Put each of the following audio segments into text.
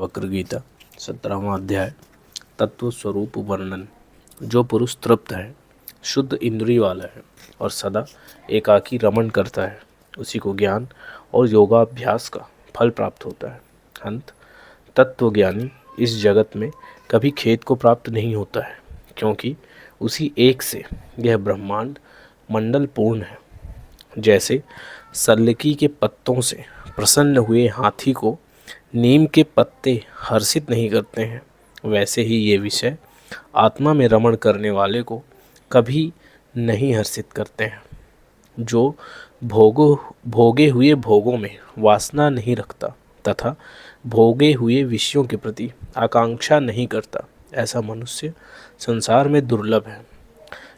वक्र गीता 17वां अध्याय तत्व स्वरूप वर्णन। जो पुरुष तृप्त है, शुद्ध इंद्रिय वाला है और सदा एकाकी रमण करता है, उसी को ज्ञान और योगाभ्यास का फल प्राप्त होता है। अंत तत्वज्ञानी इस जगत में कभी खेद को प्राप्त नहीं होता है, क्योंकि उसी एक से यह ब्रह्मांड मंडल पूर्ण है। जैसे सल्लकी के पत्तों से प्रसन्न हुए हाथी को नीम के पत्ते हर्षित नहीं करते हैं, वैसे ही ये विषय आत्मा में रमण करने वाले को कभी नहीं हर्षित करते हैं। जो भोगे हुए भोगों में वासना नहीं रखता तथा भोगे हुए विषयों के प्रति आकांक्षा नहीं करता, ऐसा मनुष्य संसार में दुर्लभ है।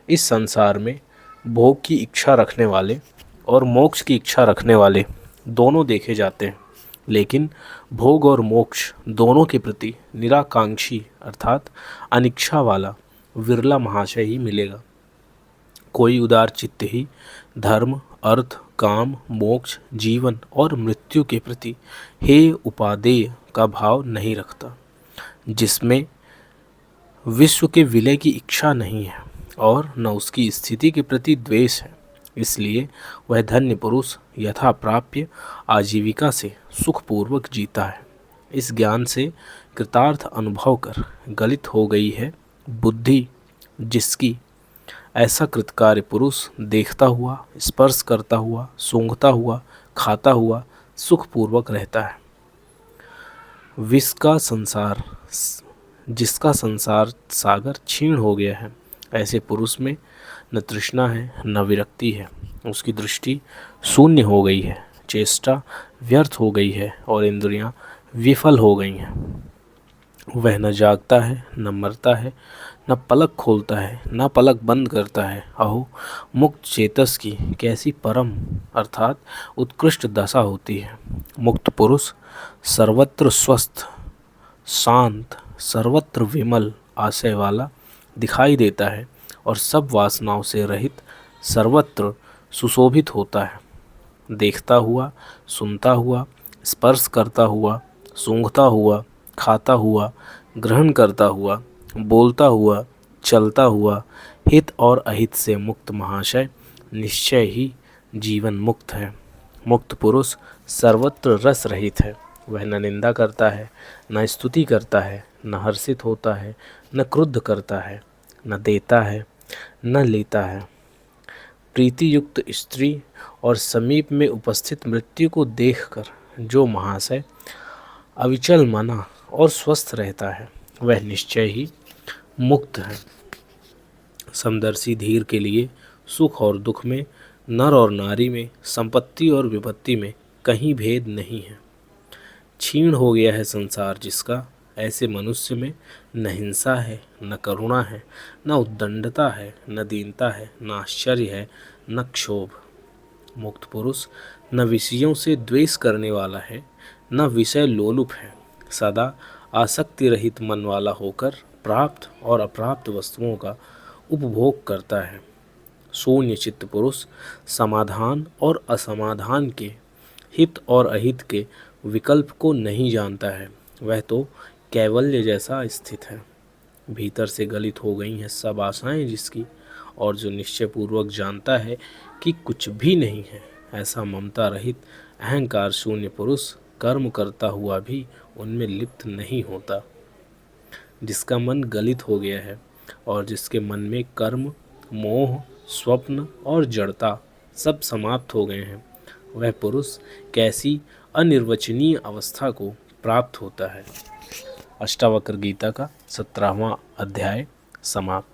इस संसार में भोग की इच्छा रखने वाले और मोक्ष की इच्छा रखने वाले दोनों देखे जाते हैं, लेकिन भोग और मोक्ष दोनों के प्रति निराकांक्षी अर्थात अनिच्छा वाला विरला महाशय ही मिलेगा। कोई उदार चित्त ही धर्म, अर्थ, काम, मोक्ष, जीवन और मृत्यु के प्रति हे उपादेय का भाव नहीं रखता, जिसमें विश्व के विलय की इच्छा नहीं है और न उसकी स्थिति के प्रति द्वेष है। इसलिए वह धन्य पुरुष यथा प्राप्य आजीविका से सुखपूर्वक जीता है। इस ज्ञान से कृतार्थ अनुभव कर गलित हो गई है बुद्धि, जिसकी ऐसा कृतकार्य पुरुष देखता हुआ, स्पर्श करता हुआ, सूंघता हुआ, खाता हुआ सुखपूर्वक रहता है। जिसका संसार सागर क्षीण हो गया है, ऐसे पुरुष में न तृष्णा है न विरक्ति है। उसकी दृष्टि शून्य हो गई है, चेष्टा व्यर्थ हो गई है और इंद्रियां विफल हो गई हैं। वह न जागता है न मरता है, न पलक खोलता है न पलक बंद करता है। अहो, मुक्त चेतस की कैसी परम अर्थात उत्कृष्ट दशा होती है। मुक्त पुरुष सर्वत्र स्वस्थ, शांत, सर्वत्र विमल आशय वाला दिखाई देता है और सब वासनाओं से रहित सर्वत्र सुशोभित होता है। देखता हुआ, सुनता हुआ, स्पर्श करता हुआ, सूंघता हुआ, खाता हुआ, ग्रहण करता हुआ, बोलता हुआ, चलता हुआ, हित और अहित से मुक्त महाशय निश्चय ही जीवन मुक्त है। मुक्त पुरुष सर्वत्र रस रहित है। वह न निंदा करता है, न स्तुति करता है, न हर्षित होता है, न क्रुद्ध करता है, न देता है न लेता है। प्रीति युक्त स्त्री और समीप में उपस्थित मृत्यु को देखकर जो महाशय अविचल मना और स्वस्थ रहता है, वह निश्चय ही मुक्त है। समदर्शी धीर के लिए सुख और दुख में, नर और नारी में, संपत्ति और विपत्ति में कहीं भेद नहीं है। क्षीण हो गया है संसार जिसका, ऐसे मनुष्य में न हिंसा है, न करुणा है, न उद्दंडता है, न दीनता है, न आश्चर्य है, न क्षोभ। मुक्त पुरुष न विषयों से द्वेष करने वाला है, न विषय लोलुप है। सदा आसक्ति रहित मन वाला होकर प्राप्त और अप्राप्त वस्तुओं का उपभोग करता है। शून्य चित्त पुरुष समाधान और असमाधान के, हित और अहित के विकल्प को नहीं जानता है। वह तो कैवल्य जैसा स्थित है। भीतर से गलित हो गई हैं सब आशाएं जिसकी, और जो निश्चय पूर्वक जानता है कि कुछ भी नहीं है, ऐसा ममता रहित अहंकार शून्य पुरुष कर्म करता हुआ भी उनमें लिप्त नहीं होता। जिसका मन गलित हो गया है और जिसके मन में कर्म, मोह, स्वप्न और जड़ता सब समाप्त हो गए हैं, वह पुरुष कैसी अनिर्वचनीय अवस्था को प्राप्त होता है। अष्टावक्र गीता का 17वां अध्याय समाप्त।